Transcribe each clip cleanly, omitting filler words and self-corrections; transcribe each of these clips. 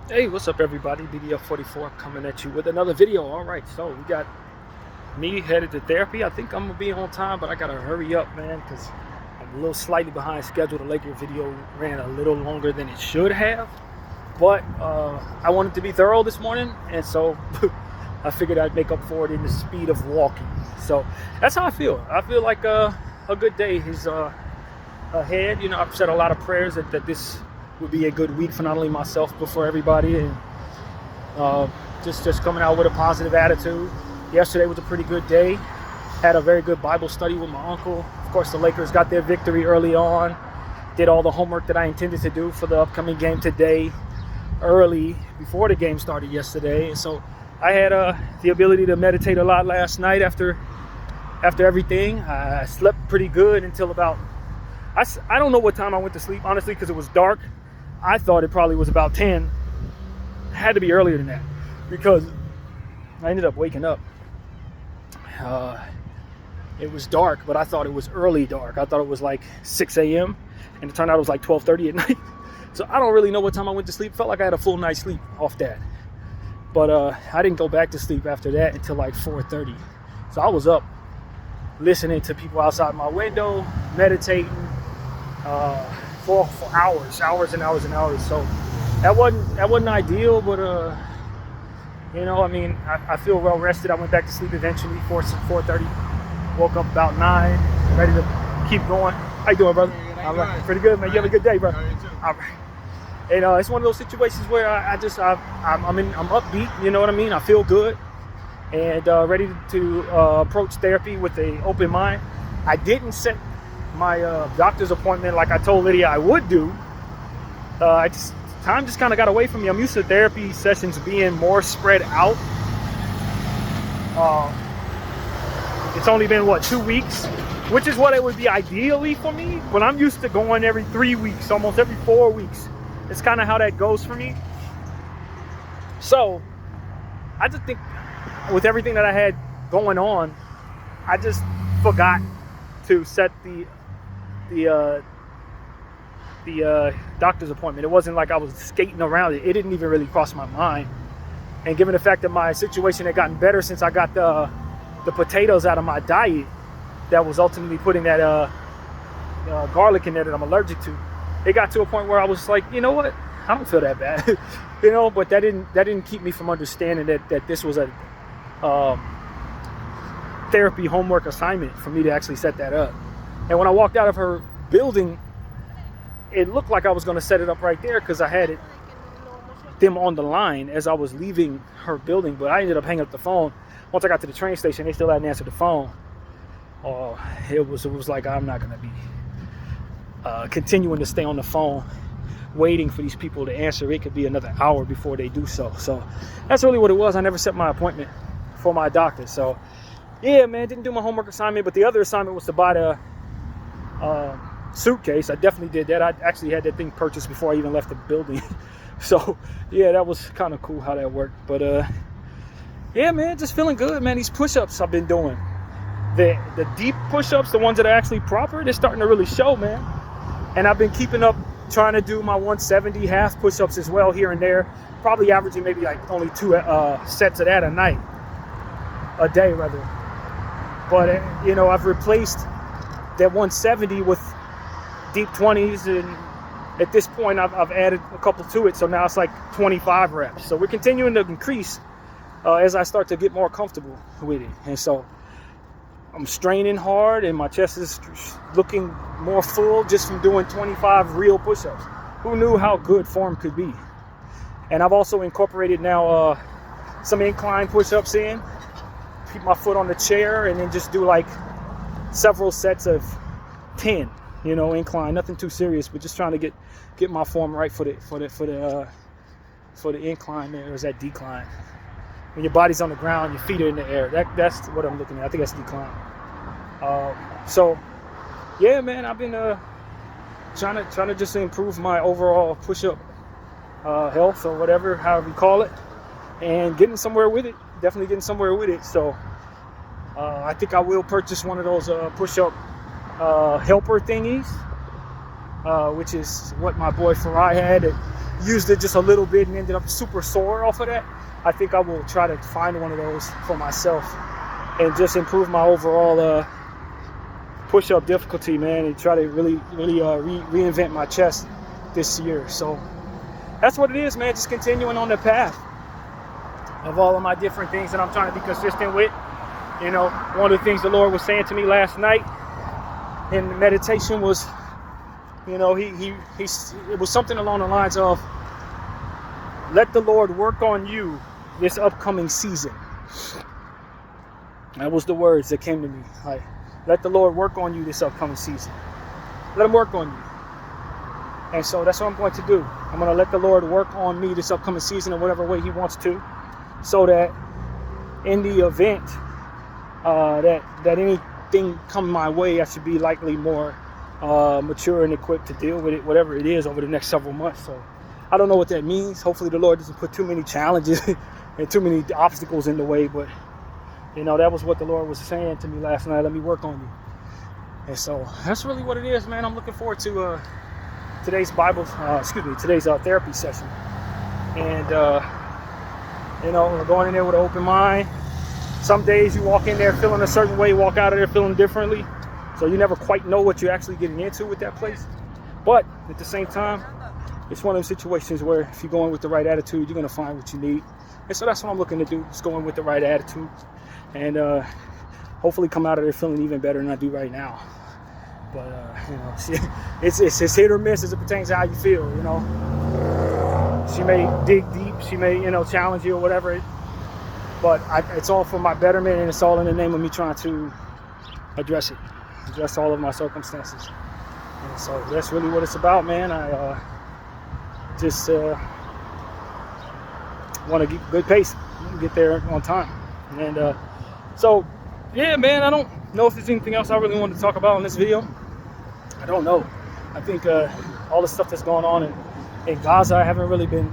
Hey, what's up, everybody? Bdf 44 coming at you with another video. All right, so we got me headed to therapy. I think I'm gonna be on time, but I gotta hurry up, man, because I'm a little slightly behind schedule. The Laker video ran a little longer than it should have, but I wanted to be thorough this morning, and so I figured I'd make up for it in the speed of walking. So that's how I feel. I feel like a good day is ahead. You know, I've said a lot of prayers that this would be a good week for not only myself but for everybody, and just coming out with a positive attitude. Yesterday was a pretty good day. Had a very good Bible study with my uncle. Of course, the Lakers got their victory early on. Did all the homework that I intended to do for the upcoming game today early before the game started yesterday. And so I had the ability to meditate a lot last night after everything. I slept pretty good until about, I don't know what time I went to sleep, honestly, because it was dark. I thought it probably was about 10. It had to be earlier than that because I ended up waking up. It was dark, but I thought it was early dark. I thought it was like 6 a.m. and it turned out it was like 12:30 at night. So I don't really know what time I went to sleep. Felt like I had a full night's sleep off that. But I didn't go back to sleep after that until like 4:30. So I was up listening to people outside my window, meditating, for hours and hours. So that wasn't ideal, but you know, I mean, I feel well rested. I went back to sleep eventually, 4:30. Woke up about 9, ready to keep going. How you doing, brother? All right. Pretty good, man. You have a good day, bro. You too. All right. And it's one of those situations where I'm upbeat. You know what I mean? I feel good and ready to approach therapy with an open mind. I didn't set my doctor's appointment like I told Lydia I would do. Time just kind of got away from me. I'm used to therapy sessions being more spread out. It's only been 2 weeks, which is what it would be ideally for me, but I'm used to going every 3 weeks, almost every 4 weeks. It's kind of how that goes for me. So I just think with everything that I had going on, I just forgot to set the doctor's appointment. It wasn't like I was skating around it. It didn't even really cross my mind. And given the fact that my situation had gotten better since I got the potatoes out of my diet, that was ultimately putting that garlic in there that I'm allergic to, it got to a point where I was like, you know what? I don't feel that bad. You know, but that didn't keep me from understanding that this was a therapy homework assignment for me to actually set that up. And when I walked out of her building, it looked like I was going to set it up right there because I had them on the line as I was leaving her building, but I ended up hanging up the phone. Once I got to the train station, they still hadn't answered the phone. It was like, I'm not going to be continuing to stay on the phone waiting for these people to answer. It could be another hour before they do so. So that's really what it was. I never set my appointment for my doctor. So yeah, man, didn't do my homework assignment, but the other assignment was to buy the suitcase. I definitely did that. I actually had that thing purchased before I even left the building. So yeah, that was kind of cool how that worked. But yeah, man, just feeling good, man. These push-ups I've been doing, the deep push-ups, the ones that are actually proper, they're starting to really show, man. And I've been keeping up trying to do my 170 half push-ups as well here and there, probably averaging maybe like only 2 sets of that a day rather. But you know, I've replaced that 170 with deep 20s, and at this point I've added a couple to it, so now it's like 25 reps. So we're continuing to increase as I start to get more comfortable with it. And so I'm straining hard and my chest is looking more full just from doing 25 real push-ups. Who knew how good form could be? And I've also incorporated now some incline push-ups in. Keep my foot on the chair and then just do like several sets of 10, you know, incline. Nothing too serious, but just trying to get my form right for the incline there. Or is that decline? When your body's on the ground, your feet are in the air. That's what I'm looking at. I think that's decline. So yeah, man, I've been trying to just improve my overall push-up health or whatever, however you call it, and getting somewhere with it. Definitely getting somewhere with it. So I think I will purchase one of those push-up helper thingies, which is what my boy Farai had at used it just a little bit and ended up super sore off of that. I think I will try to find one of those for myself and just improve my overall push-up difficulty, man, and try to really reinvent my chest this year. So that's what it is, man. Just continuing on the path of all of my different things that I'm trying to be consistent with. You know, one of the things the Lord was saying to me last night in meditation was, you know, it was something along the lines of, let the Lord work on you this upcoming season. That was the words that came to me. Like, let the Lord work on you this upcoming season. Let him work on you. And so that's what I'm going to do. I'm going to let the Lord work on me this upcoming season in whatever way he wants to, so that in the event that anything come my way, I should be likely more mature and equipped to deal with it, whatever it is, over the next several months. So I don't know what that means. Hopefully the Lord doesn't put too many challenges and too many obstacles in the way, but you know, that was what the Lord was saying to me last night. Let me work on you. And so that's really what it is, man. I'm looking forward to today's today's therapy session. And you know, we're going in there with an open mind. Some days you walk in there feeling a certain way, walk out of there feeling differently. So you never quite know what you're actually getting into with that place. But at the same time, it's one of those situations where if you go in with the right attitude, you're going to find what you need. And so that's what I'm looking to do, just go in with the right attitude. And hopefully come out of there feeling even better than I do right now. But, you know, it's hit or miss as it pertains to how you feel, you know. She may dig deep, she may, you know, challenge you or whatever. But it's all for my betterment, and it's all in the name of me trying to address all of my circumstances. And so that's really what it's about, man. I just want to get good pace, get there on time. And so, yeah, man, I don't know if there's anything else I really wanted to talk about in this video. I don't know. I think all the stuff that's going on in Gaza, I haven't really been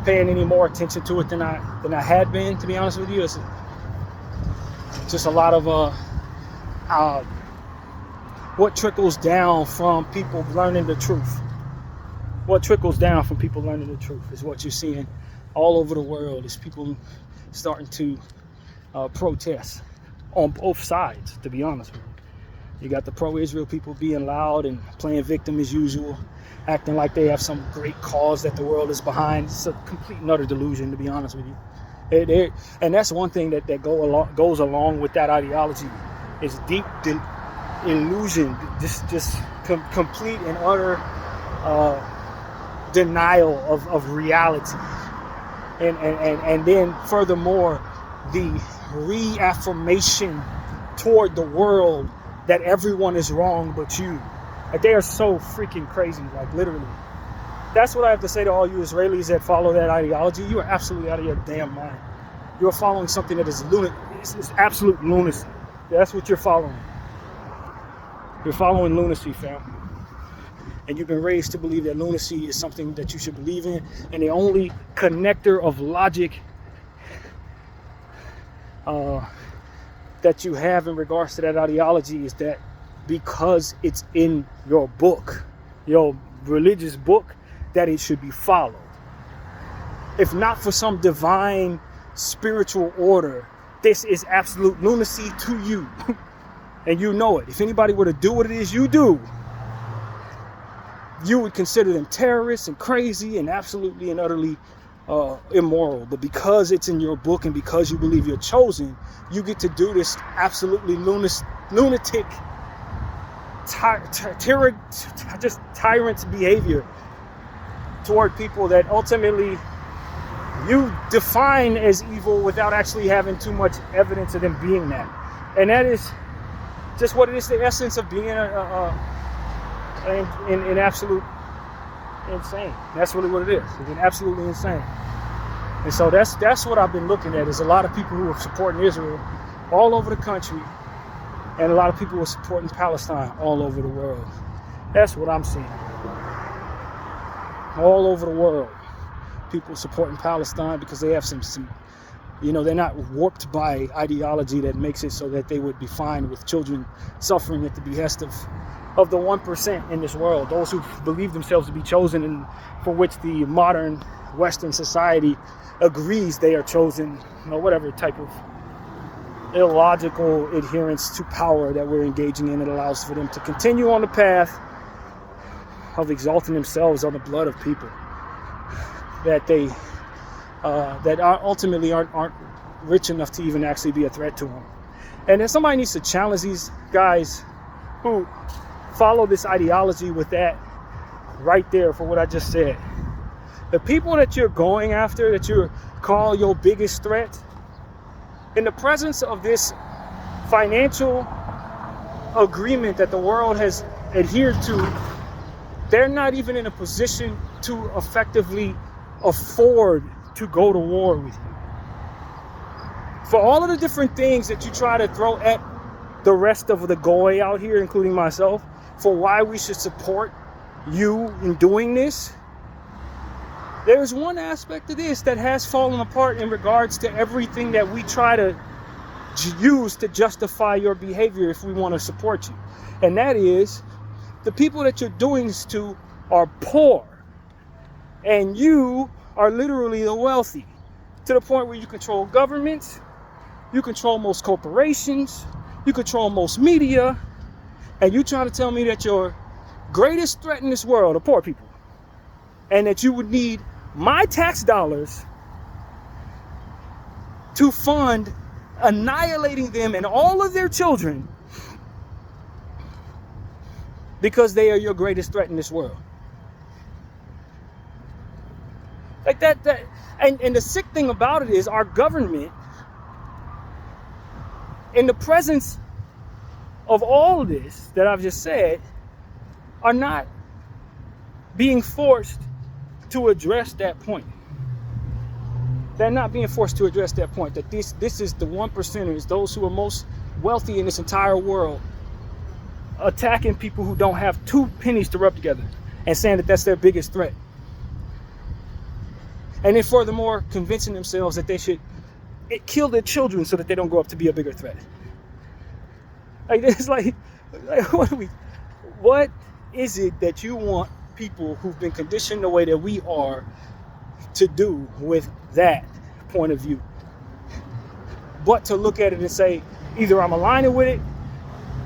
paying any more attention to it than I had been, to be honest with you. It's just a lot of what trickles down from people learning the truth. What trickles down from people learning the truth is what you're seeing all over the world, is people starting to protest on both sides, to be honest with you. You got the pro-Israel people being loud and playing victim as usual, acting like they have some great cause that the world is behind. It's a complete and utter delusion, to be honest with you. And that's one thing that goes along with that ideology, is deep illusion, just complete and utter denial of reality. And then furthermore, the reaffirmation toward the world that everyone is wrong but you. Like, they are so freaking crazy, like, literally. That's what I have to say to all you Israelis that follow that ideology. You are absolutely out of your damn mind. You're following something that is it's absolute lunacy. That's what you're following. You're following lunacy, fam. And you've been raised to believe that lunacy is something that you should believe in, and the only connector of logic that you have in regards to that ideology is that because it's in your book, your religious book, that it should be followed. If not for some divine spiritual order, this is absolute lunacy to you. And you know it. If anybody were to do what it is you do, you would consider them terrorists and crazy and absolutely and utterly immoral. But because it's in your book and because you believe you're chosen, you get to do this absolutely lunatic, tyrant behavior toward people that ultimately you define as evil without actually having too much evidence of them being that. And that is just what it is, the essence of being in absolute insane. That's really what it is. It's been absolutely insane. And so that's what I've been looking at, is a lot of people who are supporting Israel all over the country, and a lot of people who are supporting Palestine all over the world. That's what I'm seeing. All over the world, people supporting Palestine because they have some, you know, they're not warped by ideology that makes it so that they would be fine with children suffering at the behest of of the 1% in this world, those who believe themselves to be chosen, and for which the modern Western society agrees they are chosen, whatever type of illogical adherence to power that we're engaging in. It allows for them to continue on the path of exalting themselves on the blood of people that they that are ultimately aren't rich enough to even actually be a threat to them. And then somebody needs to challenge these guys who follow this ideology with that right there for what I just said. The people that you're going after, that you call your biggest threat, in the presence of this financial agreement that the world has adhered to, they're not even in a position to effectively afford to go to war with you. For all of the different things that you try to throw at the rest of the goy out here, including myself, for why we should support you in doing this, there's one aspect of this that has fallen apart in regards to everything that we try to use to justify your behavior if we want to support you. And that is, the people that you're doing this to are poor. And you are literally the wealthy, to the point where you control governments, you control most corporations, you control most media, and you try to tell me that your greatest threat in this world are poor people, and that you would need my tax dollars to fund annihilating them and all of their children because they are your greatest threat in this world. Like that and the sick thing about it is, our government, in the presence of all of this that I've just said, are not being forced to address that point. They're not being forced to address that point, that this is the 1%ers, those who are most wealthy in this entire world, attacking people who don't have 2 pennies to rub together and saying that that's their biggest threat. And then furthermore, convincing themselves that they should kill their children so that they don't grow up to be a bigger threat. Like, it's like what is it that you want people who've been conditioned the way that we are to do with that point of view? But to look at it and say, either I'm aligning with it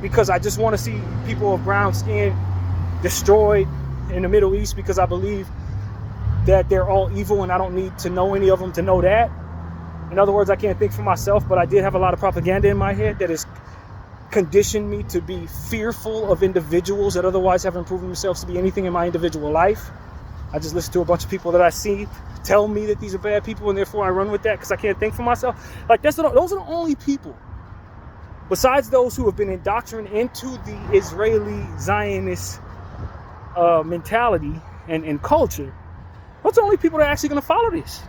because I just want to see people of brown skin destroyed in the Middle East because I believe that they're all evil and I don't need to know any of them to know that. In other words, I can't think for myself, but I did have a lot of propaganda in my head that has conditioned me to be fearful of individuals that otherwise haven't proven themselves to be anything in my individual life. I just listen to a bunch of people that I see tell me that these are bad people, and therefore I run with that because I can't think for myself. Like, those are the only people, besides those who have been indoctrinated into the Israeli Zionist mentality and culture. Those are the only people that are actually going to follow this.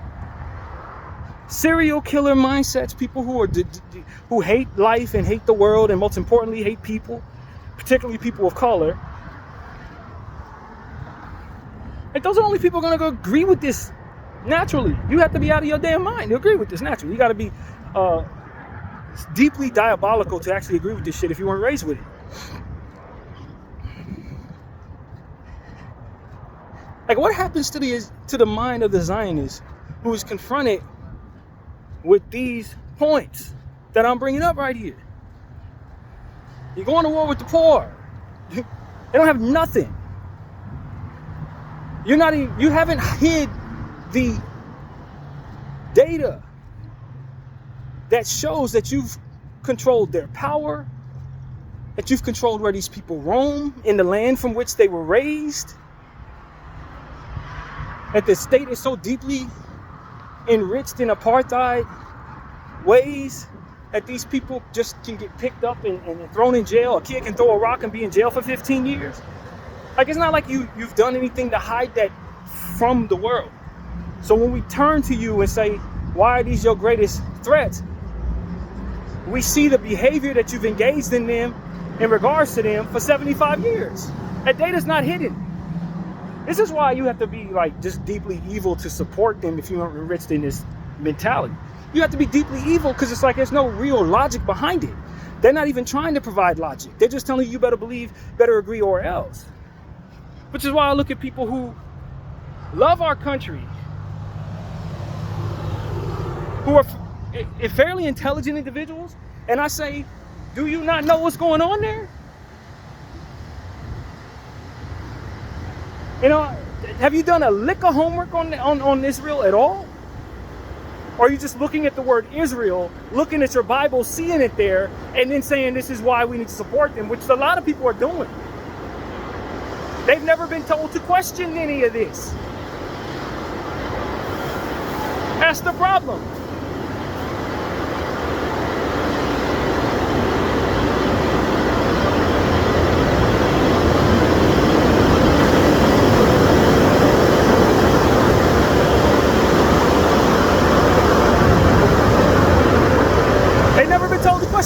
Serial killer mindsets, people who hate life and hate the world, and most importantly hate people, particularly people of color. Like, those are the only people going to agree with this naturally. You have to be out of your damn mind to agree with this naturally. You got to be deeply diabolical to actually agree with this shit if you weren't raised with it. Like, what happens to the mind of the Zionist who is confronted with these points that I'm bringing up right here? You're going to war with the poor. They don't have nothing. You haven't hid the data that shows that you've controlled their power, that you've controlled where these people roam in the land from which they were raised, that the state is so deeply enriched in apartheid ways that these people just can get picked up and thrown in jail. A kid can throw a rock and be in jail for 15 years. Like, it's not like you've done anything to hide that from the world. So when we turn to you and say, why are these your greatest threats? We see the behavior that you've engaged in them in regards to them for 75 years. That data's not hidden. This is why you have to be like just deeply evil to support them if you aren't enriched in this mentality. You have to be deeply evil because it's like there's no real logic behind it. They're not even trying to provide logic. They're just telling you better believe, better agree, or else. Which is why I look at people who love our country, who are fairly intelligent individuals, and I say, do you not know what's going on there? You know, have you done a lick of homework on Israel at all? Or are you just looking at the word Israel, looking at your Bible, seeing it there, and then saying this is why we need to support them, which a lot of people are doing. They've never been told to question any of this. That's the problem.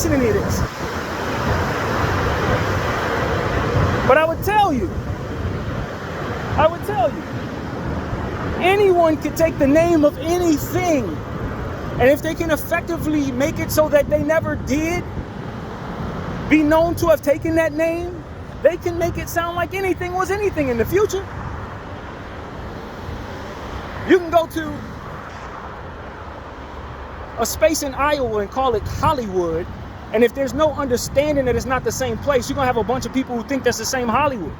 Any of this. But I would tell you, anyone can take the name of anything, and if they can effectively make it so that they never did be known to have taken that name, they can make it sound like anything was anything in the future. You can go to a space in Iowa and call it Hollywood, and if there's no understanding that it's not the same place, you're gonna have a bunch of people who think that's the same Hollywood.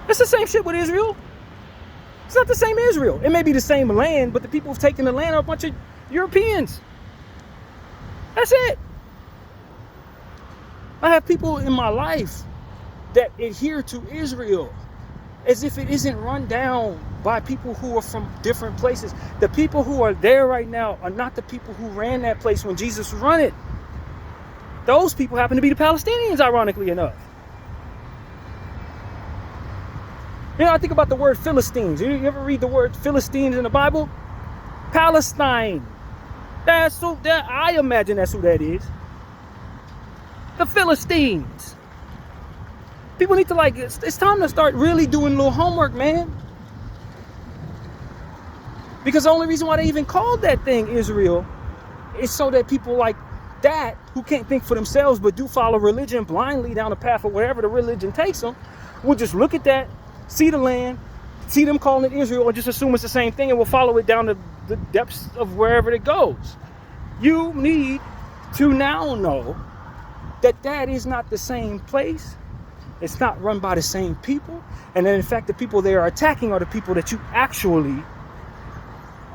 It's the same shit with Israel. It's not the same Israel. It may be the same land, but the people who've taken the land are a bunch of Europeans. That's it. I have people in my life that adhere to Israel as if it isn't run down by people who are from different places. The people who are there right now are not the people who ran that place when Jesus was running. Those people happen to be the Palestinians, ironically enough. You know, I think about the word Philistines. You ever read the word Philistines in the Bible? Palestine. I imagine that's who that is. The Philistines. People need to it's time to start really doing a little homework, man. Because the only reason why they even called that thing Israel is so that people like that, who can't think for themselves but do follow religion blindly down the path of wherever the religion takes them, will just look at that, see the land, see them calling it Israel, and just assume it's the same thing, and will follow it down to the depths of wherever it goes. You need to now know that that is not the same place. It's not run by the same people. And that in fact, the people they are attacking are the people that you actually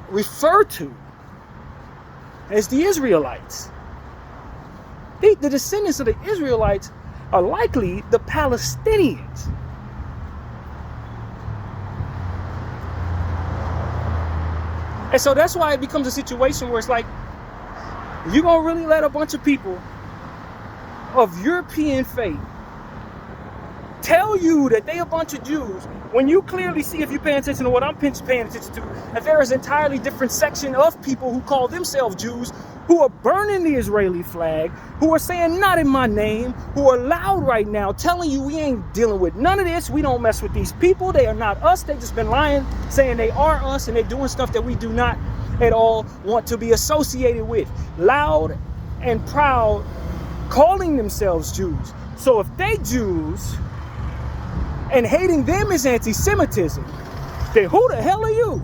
refer to as the Israelites. The descendants of the Israelites are likely the Palestinians. And so that's why it becomes a situation where it's like, you're going to really let a bunch of people of European faith tell you that they a bunch of Jews, when you clearly see, if you're paying attention to what I'm paying attention to, that there is an entirely different section of people who call themselves Jews, who are burning the Israeli flag, who are saying not in my name, who are loud right now telling you we ain't dealing with none of this, we don't mess with these people, they are not us, they just been lying, saying they are us, and they're doing stuff that we do not at all want to be associated with. Loud and proud, calling themselves Jews. So if they Jews, and hating them is anti-Semitism, then who the hell are you?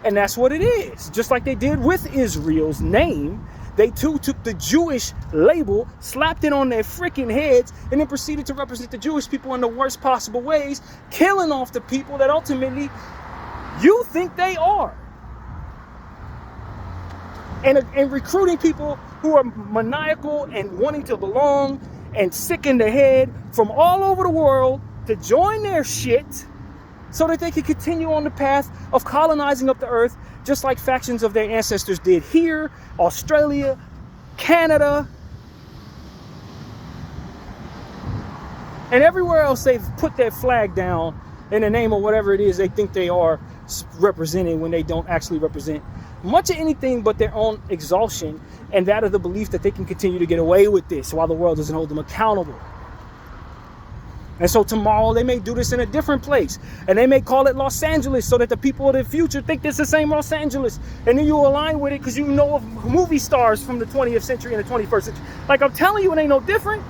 And that's what it is. Just like they did with Israel's name, they too took the Jewish label, slapped it on their freaking heads, and then proceeded to represent the Jewish people in the worst possible ways, killing off the people that ultimately you think they are. And recruiting people who are maniacal and wanting to belong and sick in the head from all over the world to join their shit so that they can continue on the path of colonizing up the earth, just like factions of their ancestors did here, Australia, Canada, and everywhere else. They've put their flag down in the name of whatever it is they think they are representing, when they don't actually represent much of anything but their own exhaustion and that of the belief that they can continue to get away with this while the world doesn't hold them accountable. And so tomorrow they may do this in a different place. And they may call it Los Angeles so that the people of the future think it's the same Los Angeles. And then you align with it because you know of movie stars from the 20th century and the 21st century. Like I'm telling you, it ain't no different.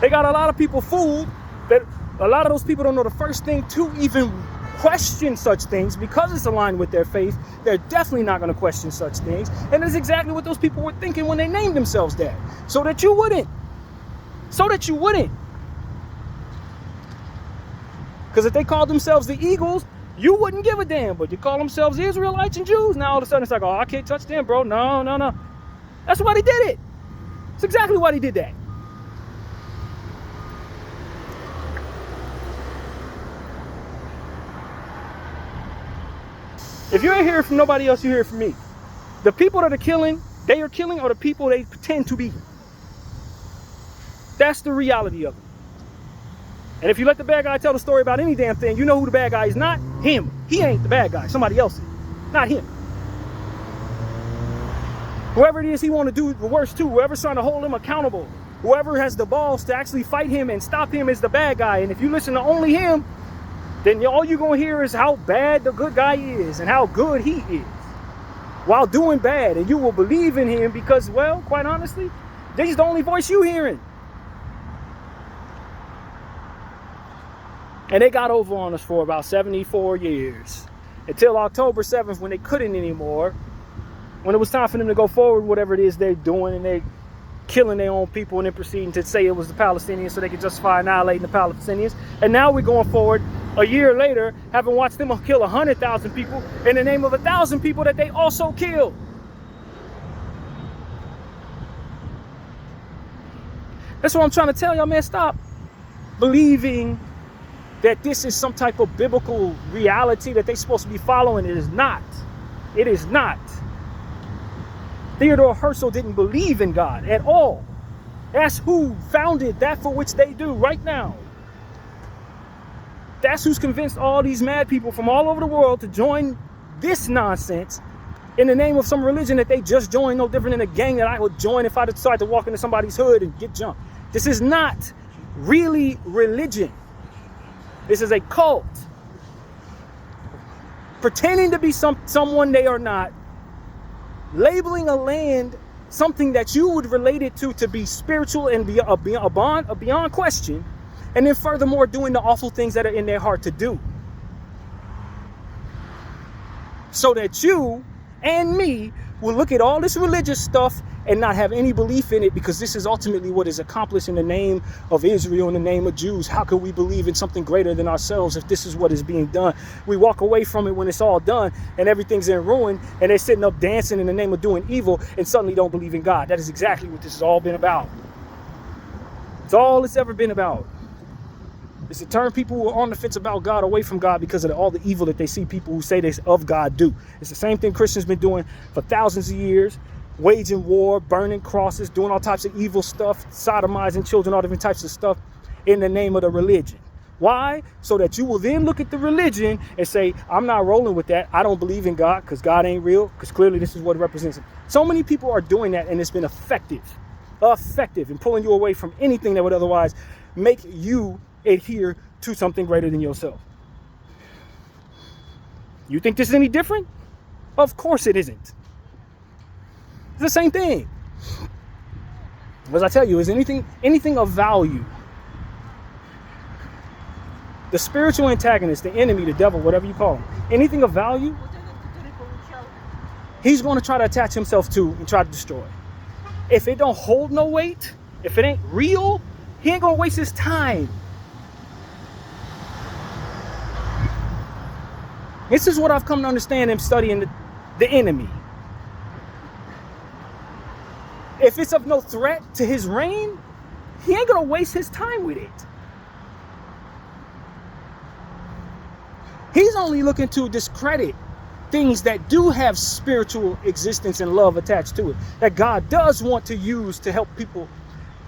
They got a lot of people fooled that a lot of those people don't know the first thing to even question such things because it's aligned with their faith. They're definitely not going to question such things. And that's exactly what those people were thinking when they named themselves that. So that you wouldn't. Because if they called themselves the Eagles, you wouldn't give a damn. But you call themselves Israelites and Jews, now all of a sudden it's like, oh, I can't touch them, bro. No. That's why they did it. That's exactly why they did that. If you ain't hearing from nobody else, you hear from me. The people that are killing, they are killing, are the people they pretend to be. That's the reality of it. And if you let the bad guy tell the story about any damn thing, you know who the bad guy is. Not him. He ain't the bad guy. Somebody else is. Not him. Whoever it is he want to do the worst to, whoever's trying to hold him accountable, whoever has the balls to actually fight him and stop him is the bad guy. And if you listen to only him, then all you're going to hear is how bad the good guy is and how good he is while doing bad. And you will believe in him because, well, quite honestly, this is the only voice you hearing. And they got over on us for about 74 years. Until October 7th when they couldn't anymore. When it was time for them to go forward, whatever it is they're doing, and they're killing their own people and then proceeding to say it was the Palestinians so they could justify annihilating the Palestinians. And now we're going forward a year later, having watched them kill 100,000 people in the name of 1,000 people that they also killed. That's what I'm trying to tell y'all, man. Stop believing that this is some type of biblical reality that they're supposed to be following. It is not. It is not. Theodore Herzl didn't believe in God at all. That's who founded that for which they do right now. That's who's convinced all these mad people from all over the world to join this nonsense in the name of some religion that they just joined, no different than a gang that I would join if I decided to walk into somebody's hood and get jumped. This is not really religion. This is a cult. Pretending to be someone they are not. Labeling a land something that you would relate it to be spiritual and beyond question. And then furthermore, doing the awful things that are in their heart to do. So that you and me will look at all this religious stuff and not have any belief in it, because this is ultimately what is accomplished in the name of Israel, in the name of Jews. How could we believe in something greater than ourselves if this is what is being done? We walk away from it when it's all done and everything's in ruin, and they're sitting up dancing in the name of doing evil and suddenly don't believe in God. That is exactly what this has all been about. It's all it's ever been about. It's to turn people who are on the fence about God away from God because of all the evil that they see people who say this of God do. It's the same thing Christians been doing for thousands of years. Waging war, burning crosses, doing all types of evil stuff, sodomizing children, all different types of stuff in the name of the religion. Why? So that you will then look at the religion and say, I'm not rolling with that. I don't believe in God because God ain't real, because clearly this is what it represents. So many people are doing that, and it's been effective in pulling you away from anything that would otherwise make you adhere to something greater than yourself. You think this is any different? Of course it isn't. It's the same thing. As I tell you, is anything of value, the spiritual antagonist, the enemy, the devil, whatever you call him, anything of value, he's going to try to attach himself to and try to destroy. If it don't hold no weight, if it ain't real, he ain't going to waste his time. This is what I've come to understand in studying the enemy. If it's of no threat to his reign, he ain't going to waste his time with it. He's only looking to discredit things that do have spiritual existence and love attached to it, that God does want to use to help people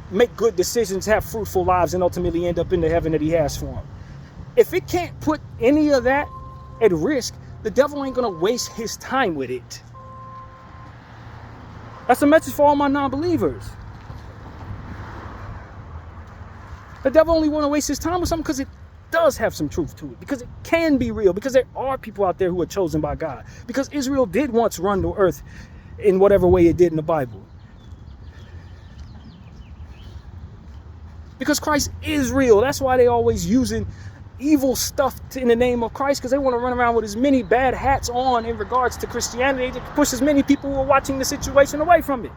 make good decisions, have fruitful lives, and ultimately end up in the heaven that he has for them. If it can't put any of that at risk, the devil ain't going to waste his time with it. That's a message for all my non-believers. The devil only want to waste his time with something because it does have some truth to it, because it can be real, because there are people out there who are chosen by God, because Israel did once run the earth in whatever way it did in the Bible. Because Christ is real. That's why they always using evil stuff in the name of Christ, because they want to run around with as many bad hats on in regards to Christianity to push as many people who are watching the situation away from it.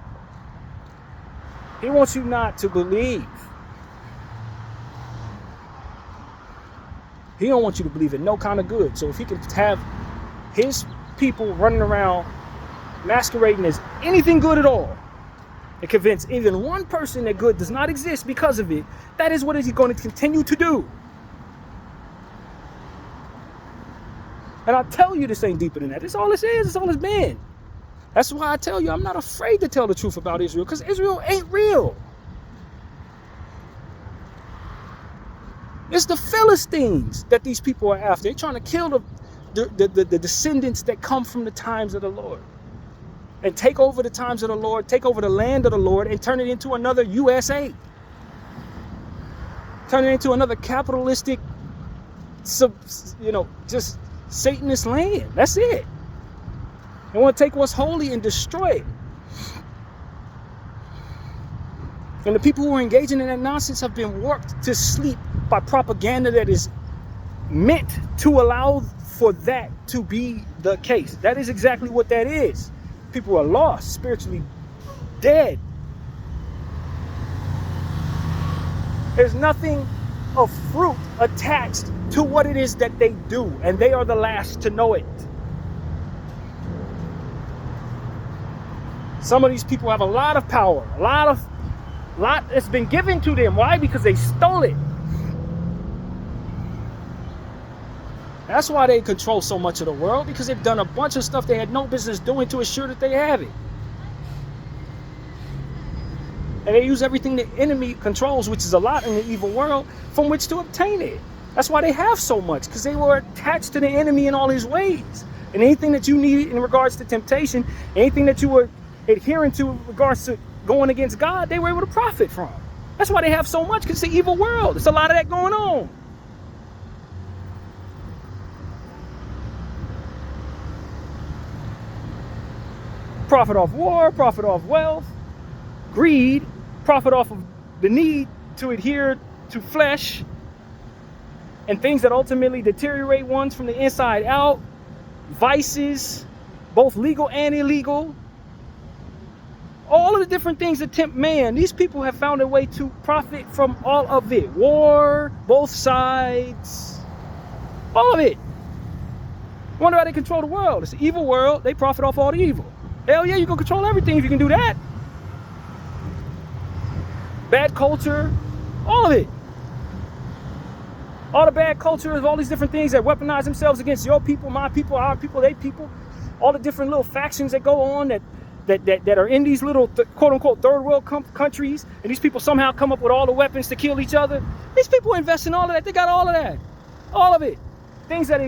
He wants you not to believe. He don't want you to believe in no kind of good. So if he can have his people running around masquerading as anything good at all and convince even one person that good does not exist because of it, that is what he's going to continue to do. And I tell you, this ain't deeper than that. That's all this is. That's all it's been. That's why I tell you I'm not afraid to tell the truth about Israel, because Israel ain't real. It's the Philistines that these people are after. They're trying to kill the descendants that come from the times of the Lord. And take over the times of the Lord, take over the land of the Lord, and turn it into another USA. Turn it into another capitalistic, just Satanist land. That's it. They want to take what's holy and destroy it. And the people who are engaging in that nonsense have been warped to sleep by propaganda that is meant to allow for that to be the case. That is exactly what that is. People are lost, spiritually dead. There's nothing of fruit attached to what it is that they do, and they are the last to know it. Some of these people have a lot of power, a lot that's been given to them. Why? Because they stole it. That's why they control so much of the world, because they've done a bunch of stuff they had no business doing to assure that they have it. And they use everything the enemy controls, which is a lot in the evil world, from which to obtain it. That's why they have so much, because they were attached to the enemy in all his ways. And anything that you need in regards to temptation, anything that you were adhering to in regards to going against God, they were able to profit from. That's why they have so much, because it's the evil world. There's a lot of that going on. Profit off war, profit off wealth, greed, profit off of the need to adhere to flesh and things that ultimately deteriorate ones from the inside out, vices, both legal and illegal. All of the different things that tempt man, these people have found a way to profit from all of it. War, both sides, all of it. Wonder how they control the world. It's an evil world. They profit off all the evil. Hell yeah, you can control everything if you can do that. Bad culture, all of it. All the bad culture of all these different things that weaponize themselves against your people, my people, our people, they people. All the different little factions that go on that are in these little quote-unquote third world countries, and these people somehow come up with all the weapons to kill each other. These people invest in all of that. They got all of that. All of it. Things that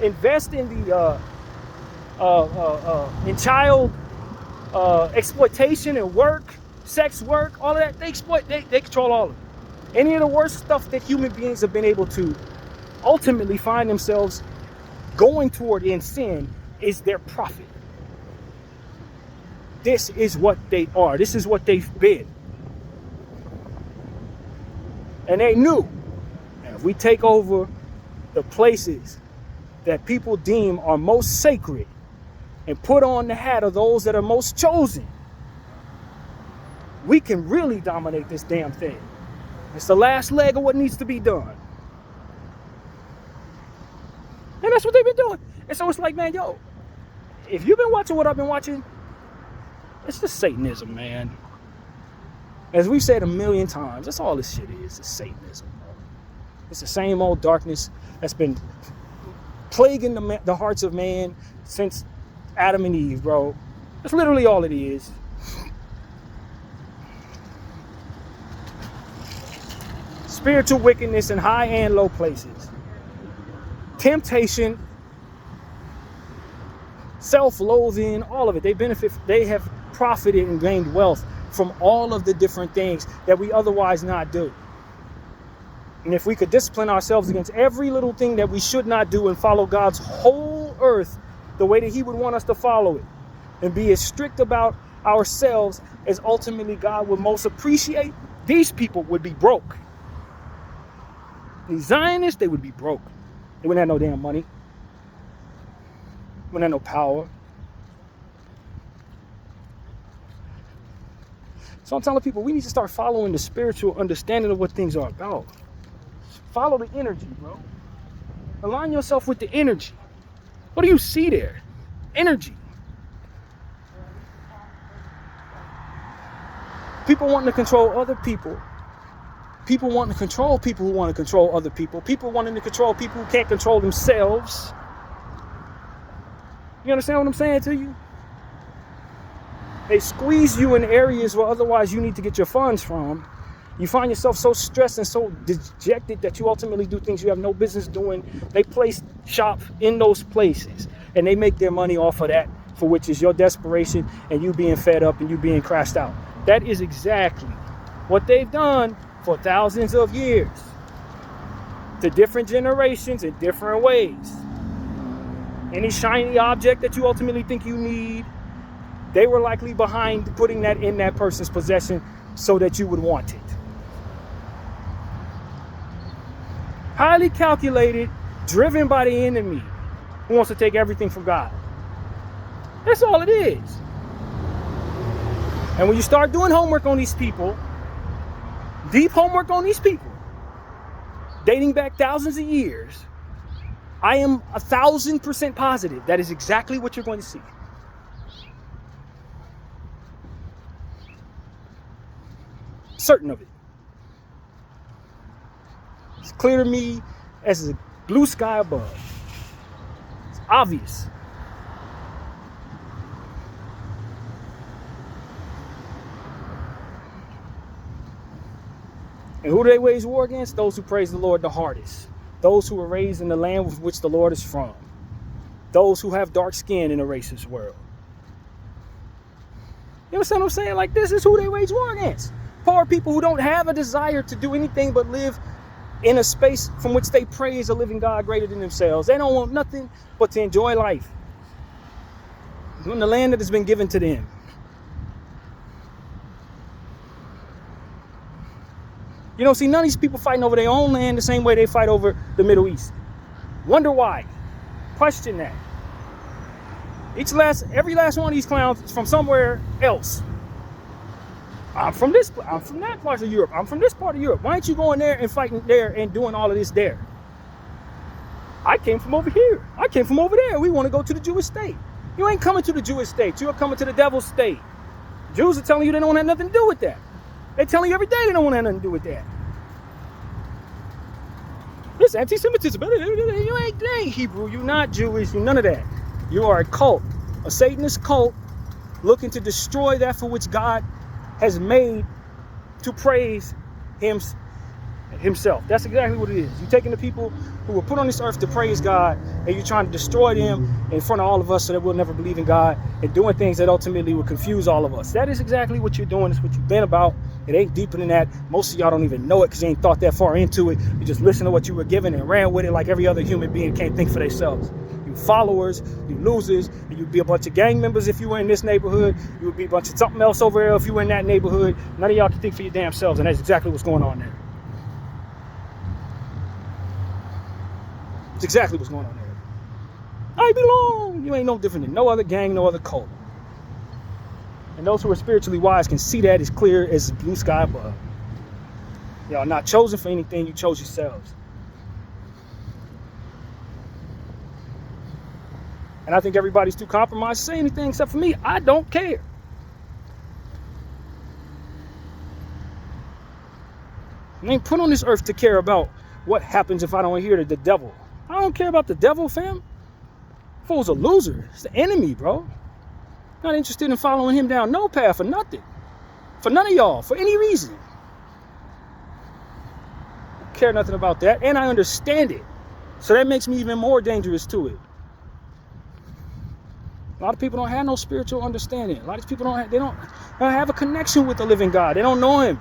invest in the in child exploitation and work, sex work, all of that. They exploit, they control all of it. Any of the worst stuff that human beings have been able to ultimately find themselves going toward in sin is their profit. This is what they are. This is what they've been. And they knew that if we take over the places that people deem are most sacred and put on the hat of those that are most chosen, we can really dominate this damn thing. It's the last leg of what needs to be done. And that's what they've been doing. And so it's like, man, yo, if you've been watching what I've been watching, it's just Satanism, man. As we've said a million times, that's all this shit is. It's Satanism, bro. It's the same old darkness that's been plaguing the hearts of man since Adam and Eve, bro. That's literally all it is. Spiritual wickedness in high and low places. Temptation, self-loathing, all of it. They have profited and gained wealth from all of the different things that we otherwise not do. And if we could discipline ourselves against every little thing that we should not do and follow God's whole earth the way that he would want us to follow it, and be as strict about ourselves as ultimately God would most appreciate, these people would be broke. These Zionists, they would be broke. They wouldn't have no damn money. Wouldn't have no power. So I'm telling people, we need to start following the spiritual understanding of what things are about. Follow the energy, bro. Align yourself with the energy. What do you see there? Energy. People wanting to control other people. People wanting to control people who want to control other people. People wanting to control people who can't control themselves. You understand what I'm saying to you? They squeeze you in areas where otherwise you need to get your funds from. You find yourself so stressed and so dejected that you ultimately do things you have no business doing. They place shop in those places and they make their money off of that, for which is your desperation and you being fed up and you being crashed out. That is exactly what they've done for thousands of years to different generations in different ways. Any shiny object that you ultimately think you need, they were likely behind putting that in that person's possession so that you would want it. Highly calculated, driven by the enemy who wants to take everything from God. That's all it is. And when you start doing homework on these people, deep homework on these people, dating back thousands of years, I am 1,000% positive that is exactly what you're going to see. Certain of it. It's clear to me as a blue sky above. It's obvious. And who do they wage war against? Those who praise the Lord the hardest. Those who were raised in the land with which the Lord is from. Those who have dark skin in a racist world. You understand what I'm saying? Like, this is who they wage war against. Poor people who don't have a desire to do anything but live in a space from which they praise a living God greater than themselves. They don't want nothing but to enjoy life in the land that has been given to them. You don't see none of these people fighting over their own land the same way they fight over the Middle East. Wonder why. Question that. Every last one of these clowns is from somewhere else. I'm from that part of Europe. I'm from this part of Europe. Why ain't you going there and fighting there and doing all of this there? I came from over here. I came from over there. We want to go to the Jewish state. You ain't coming to the Jewish state. You're coming to the devil's state. Jews are telling you they don't have nothing to do with that. They're telling you every day they don't want to have nothing to do with that. This anti-Semitism. You ain't Hebrew. You're not Jewish. You're none of that. You are a cult. A Satanist cult looking to destroy that for which God has made to praise himself. That's exactly what it is. You're taking the people who were put on this earth to praise God, and you're trying to destroy them in front of all of us so that we'll never believe in God, and doing things that ultimately will confuse all of us. That is exactly what you're doing. It's what you've been about. It ain't deeper than that. Most of y'all don't even know it because you ain't thought that far into it. You just listen to what you were given and ran with it like every other human being can't think for themselves. You followers, you losers, and you'd be a bunch of gang members if you were in this neighborhood. You would be a bunch of something else over there if you were in that neighborhood. None of y'all can think for your damn selves, and that's exactly what's going on there. It's exactly what's going on there. I belong. You ain't no different than no other gang, no other cult. And those who are spiritually wise can see that as clear as blue sky above. Y'all not chosen for anything. You chose yourselves. And I think everybody's too compromised to say anything except for me. I don't care. I ain't put on this earth to care about what happens if I don't adhere to the devil. I don't care about the devil, fam. Fool's a loser. It's the enemy, bro. Not interested in following him down no path for nothing. For none of y'all. For any reason. I don't care nothing about that. And I understand it. So that makes me even more dangerous to it. A lot of people don't have no spiritual understanding. A lot of people don't have a connection with the living God. They don't know him.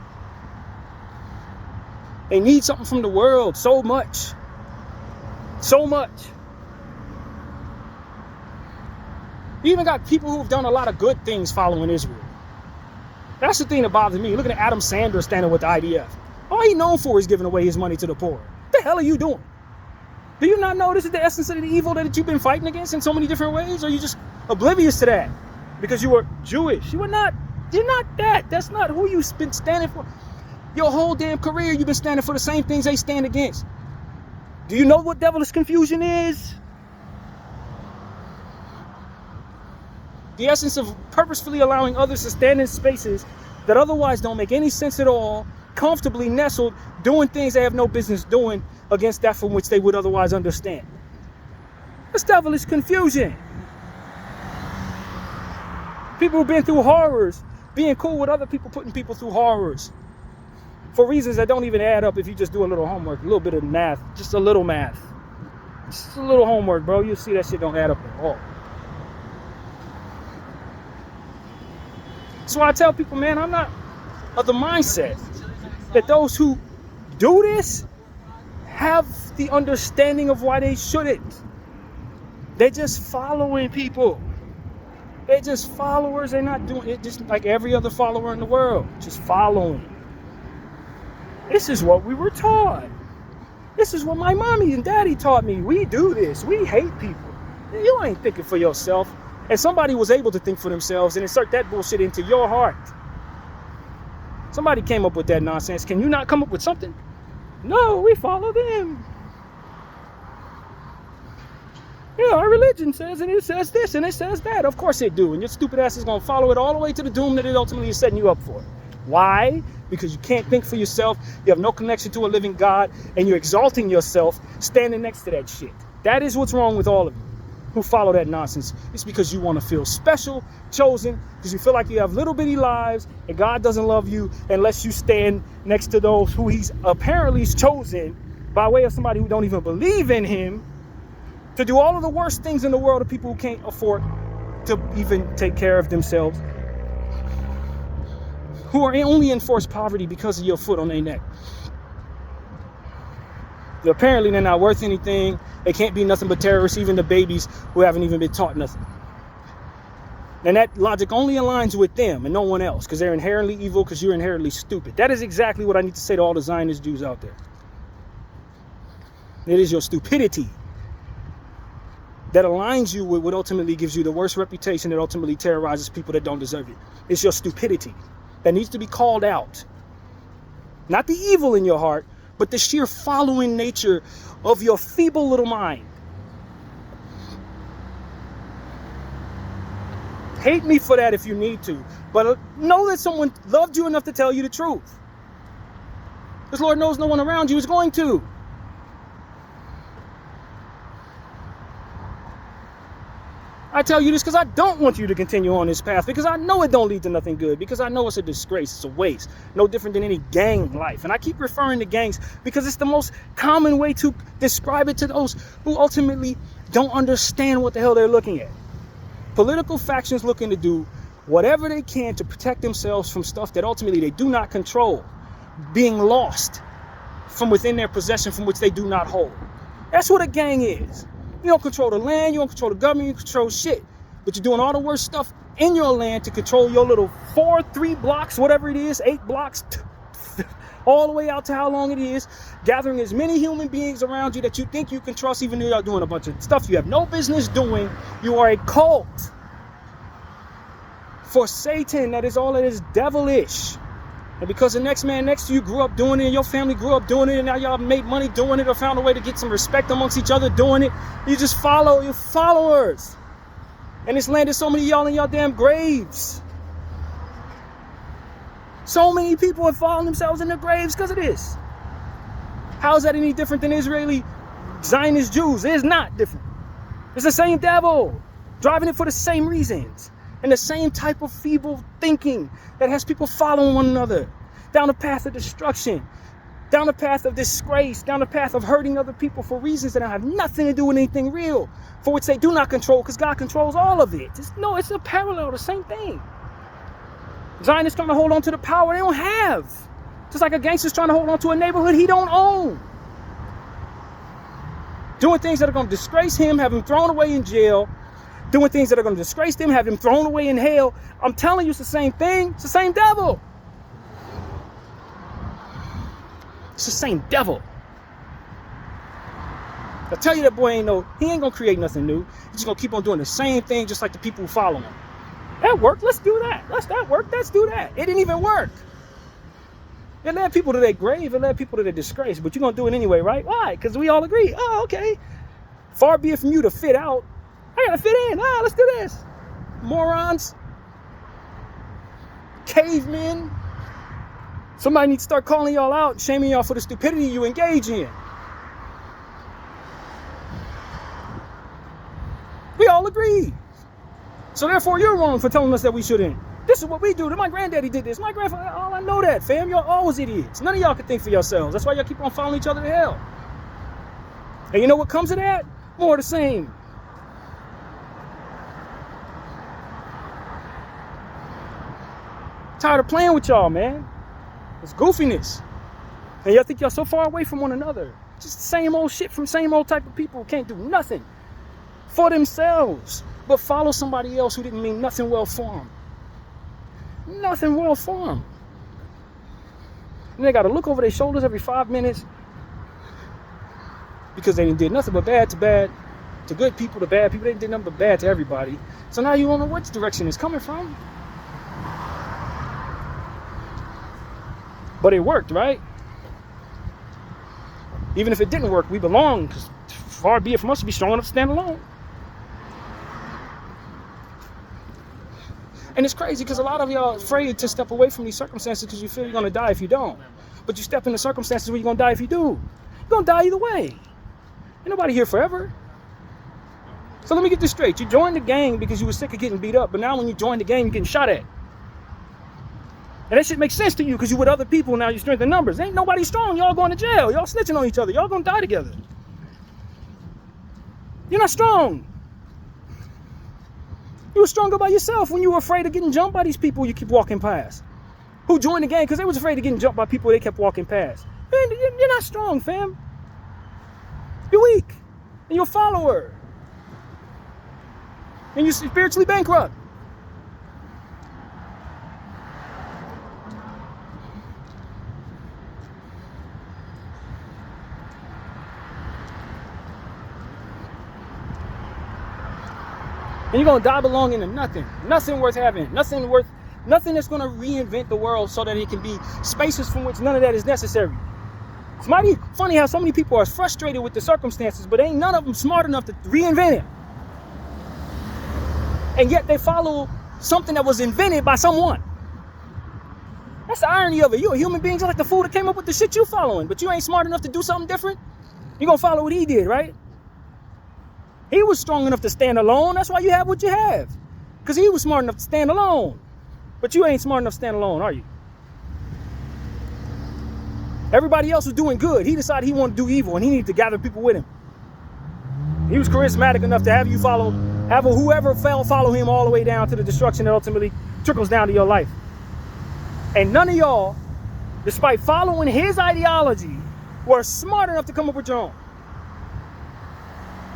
They need something from the world so much. So much. You even got people who've done a lot of good things following Israel. That's the thing that bothers me. Look at Adam Sandler standing with the IDF. All he's known for is giving away his money to the poor. What the hell are you doing? Do you not know this is the essence of the evil that you've been fighting against in so many different ways? Or are you just oblivious to that because you were Jewish? You're not that. That's not who you've been standing for. Your whole damn career, you've been standing for the same things they stand against. Do you know what devilish confusion is? The essence of purposefully allowing others to stand in spaces that otherwise don't make any sense at all, comfortably nestled, doing things they have no business doing against that from which they would otherwise understand. That's devilish confusion. People who've been through horrors, being cool with other people, putting people through horrors for reasons that don't even add up if you just do a little homework, a little bit of math, just a little math. Just a little homework, bro. You'll see that shit don't add up at all. That's why I tell people, man, I'm not of the mindset that those who do this have the understanding of why they shouldn't. They're just following people. They're just followers. They're not doing it just like every other follower in the world. Just following. This is what we were taught. This is what my mommy and daddy taught me. We do this. We hate people. You ain't thinking for yourself. And somebody was able to think for themselves and insert that bullshit into your heart. Somebody came up with that nonsense. Can you not come up with something? No, we follow them. Yeah, our religion says, and it says this, and it says that. Of course it do. And your stupid ass is going to follow it all the way to the doom that it ultimately is setting you up for. Why? Because you can't think for yourself. You have no connection to a living God. And you're exalting yourself standing next to that shit. That is what's wrong with all of you who follow that nonsense. It's because you want to feel special, chosen, because you feel like you have little bitty lives and God doesn't love you unless you stand next to those who he's apparently chosen by way of somebody who don't even believe in him to do all of the worst things in the world to people who can't afford to even take care of themselves, who are only in forced poverty because of your foot on their neck. Apparently they're not worth anything. They can't be nothing but terrorists, even the babies who haven't even been taught nothing. And that logic only aligns with them and no one else, because they're inherently evil, because you're inherently stupid. That is exactly what I need to say to all the Zionist Jews out there. It is your stupidity that aligns you with what ultimately gives you the worst reputation, that ultimately terrorizes people that don't deserve it. It's your stupidity that needs to be called out. Not the evil in your heart, but the sheer following nature of your feeble little mind. Hate me for that if you need to, but know that someone loved you enough to tell you the truth. Because Lord knows no one around you is going to. I tell you this because I don't want you to continue on this path, because I know it don't lead to nothing good, because I know it's a disgrace, it's a waste, no different than any gang life. And I keep referring to gangs because it's the most common way to describe it to those who ultimately don't understand what the hell they're looking at. Political factions looking to do whatever they can to protect themselves from stuff that ultimately they do not control, being lost from within their possession from which they do not hold. That's what a gang is. You don't control the land, you don't control the government, you control shit. But you're doing all the worst stuff in your land to control your little 3 blocks, whatever it is, 8 blocks, all the way out to how long it is, gathering as many human beings around you that you think you can trust, even though you're doing a bunch of stuff you have no business doing. You are a cult for Satan. That is all that is devilish. And because the next man next to you grew up doing it, and your family grew up doing it, and now y'all made money doing it, or found a way to get some respect amongst each other doing it, you just follow your followers. And it's landed so many of y'all in y'all damn graves. So many people have fallen themselves in their graves because of this. How is that any different than Israeli Zionist Jews? It is not different. It's the same devil, driving it for the same reasons. And the same type of feeble thinking that has people following one another down the path of destruction, down the path of disgrace, down the path of hurting other people for reasons that have nothing to do with anything real, for which they do not control, because God controls all of it. It's a parallel, the same thing. Zionists trying to hold on to the power they don't have Just like a gangster's trying to hold on to a neighborhood he don't own. Doing things that are going to disgrace him, have him thrown away in jail. Doing things that are going to disgrace him, have him thrown away in hell. I'm telling you, it's the same thing. It's the same devil. It's the same devil. I tell you, that boy he ain't going to create nothing new. He's just going to keep on doing the same thing just like the people who follow him. That worked. Let's do that. That work. Let's do that. It didn't even work. It led people to their grave. It led people to their disgrace. But you're going to do it anyway, right? Why? Because we all agree. Oh, okay. Far be it from you to fit out. I got to fit in. Let's do this. Morons. Cavemen. Somebody needs to start calling y'all out and shaming y'all for the stupidity you engage in. We all agree. So therefore, you're wrong for telling us that we shouldn't. This is what we do. My granddaddy did this. My grandfather, all I know that, fam. Y'all always idiots. None of y'all can think for yourselves. That's why y'all keep on following each other to hell. And you know what comes of that? More of the same. Tired of playing with y'all, man. It's goofiness. And y'all think y'all so far away from one another. Just the same old shit from same old type of people who can't do nothing for themselves, but follow somebody else who didn't mean nothing well for them. Nothing well for them. And they got to look over their shoulders every 5 minutes because they didn't did nothing but bad to good people, to bad people. They did nothing but bad to everybody. So now you don't know which direction it's coming from. But it worked, right? Even if it didn't work, we belong, because far be it from us to be strong enough to stand alone. And it's crazy because a lot of y'all are afraid to step away from these circumstances because you feel you're going to die if you don't. But you step into circumstances where you're going to die if you do. You're going to die either way. Ain't nobody here forever. So let me get this straight. You joined the gang because you were sick of getting beat up. But now when you join the gang, you're getting shot at. And that shit makes sense to you because you're with other people now. You're strength in numbers. Ain't nobody strong. Y'all going to jail. Y'all snitching on each other. Y'all going to die together. You're not strong. You were stronger by yourself when you were afraid of getting jumped by these people you keep walking past. Who joined the gang because they was afraid of getting jumped by people they kept walking past. You're not strong, fam. You're weak. And you're a follower. And you're spiritually bankrupt. And you're going to die belonging to nothing. Nothing worth having. Nothing that's going to reinvent the world so that it can be spaces from which none of that is necessary. It's mighty funny how so many people are frustrated with the circumstances, but ain't none of them smart enough to reinvent it. And yet they follow something that was invented by someone. That's the irony of it. You're a human being just like the fool that came up with the shit you following, but you ain't smart enough to do something different. You're going to follow what he did, right? He was strong enough to stand alone. That's why you have what you have. Because he was smart enough to stand alone. But you ain't smart enough to stand alone, are you? Everybody else was doing good. He decided he wanted to do evil and he needed to gather people with him. He was charismatic enough to have you whoever fell follow him all the way down to the destruction that ultimately trickles down to your life. And none of y'all, despite following his ideology, were smart enough to come up with your own.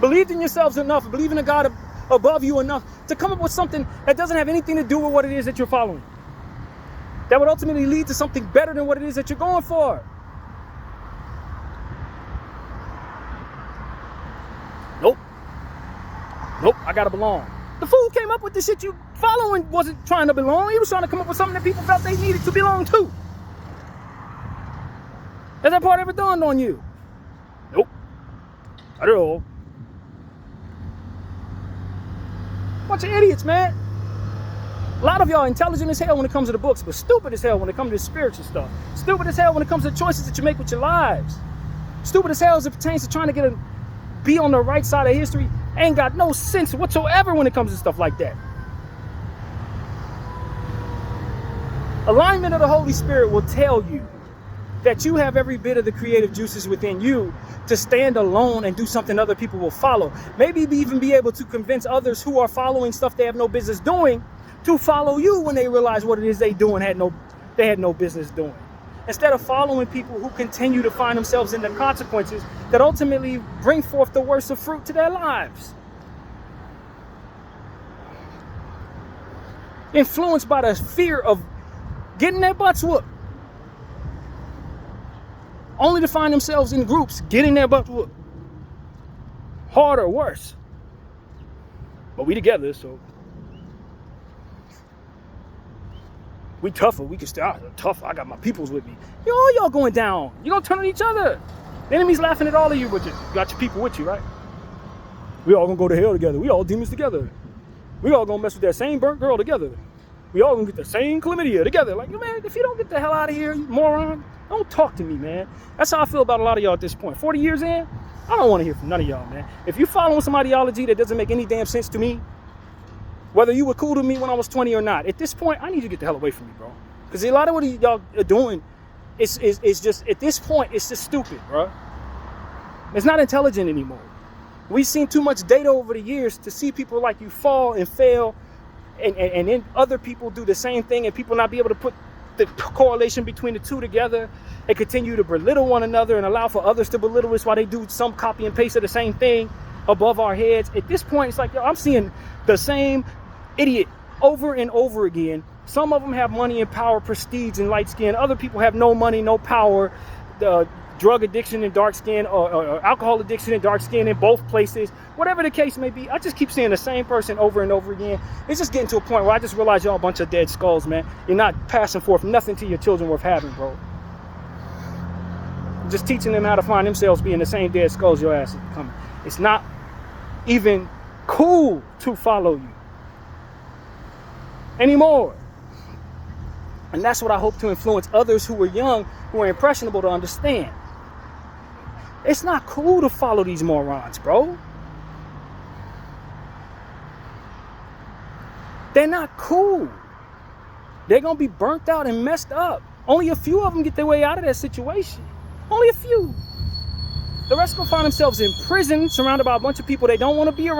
Believed in yourselves enough, believe in a God above you enough to come up with something that doesn't have anything to do with what it is that you're following. That would ultimately lead to something better than what it is that you're going for. Nope, I gotta belong. The fool came up with the shit you following wasn't trying to belong. He was trying to come up with something that people felt they needed to belong to. Has that part ever dawned on you? Nope, not at all. Bunch of idiots, man. A lot of y'all intelligent as hell when it comes to the books, but stupid as hell when it comes to the spiritual stuff. Stupid as hell when it comes to the choices that you make with your lives. Stupid as hell as it pertains to trying to be on the right side of history. Ain't got no sense whatsoever when it comes to stuff like that. Alignment of the Holy Spirit will tell you that you have every bit of the creative juices within you to stand alone and do something other people will follow. Maybe even be able to convince others who are following stuff they have no business doing to follow you when they realize what it is they had no business doing. instead of following people who continue to find themselves in the consequences that ultimately bring forth the worst of fruit to their lives. Influenced by the fear of getting their butts whooped, only to find themselves in groups getting their butts whooped, hard or worse. But we together, so we tougher. We can stay out tough. I got my peoples with me. Y'all going down. You gonna turn on each other. The enemy's laughing at all of you, but you got your people with you, right? We all gonna go to hell together. We all demons together. We all gonna mess with that same burnt girl together. We all gonna get the same chlamydia together. Like, man, if you don't get the hell out of here, you moron, don't talk to me, man. That's how I feel about a lot of y'all at this point. 40 years in, I don't want to hear from none of y'all, man. If you following some ideology that doesn't make any damn sense to me, whether you were cool to me when I was 20 or not, at this point, I need you to get the hell away from me, bro. Because a lot of what y'all are doing is just, at this point, it's just stupid, bro. It's not intelligent anymore. We've seen too much data over the years to see people like you fall and fail, and then other people do the same thing, and people not be able to put the correlation between the two together and continue to belittle one another and allow for others to belittle us while they do some copy and paste of the same thing above our heads. At this point, it's like, yo, I'm seeing the same idiot over and over again. Some of them have money and power, prestige, and light skin. Other people have no money, no power, drug addiction and dark skin, or alcohol addiction and dark skin in both places. Whatever the case may be, I just keep seeing the same person over and over again. It's just getting to a point where I just realize y'all a bunch of dead skulls, man. You're not passing forth nothing to your children worth having, bro. You're just teaching them how to find themselves being the same dead skulls your ass is becoming. It's not even cool to follow you anymore. And that's what I hope to influence others who are young, who are impressionable, to understand. It's not cool to follow these morons, bro. They're not cool. They're going to be burnt out and messed up. Only a few of them get their way out of that situation. Only a few. The rest will find themselves in prison, surrounded by a bunch of people they don't want to be around.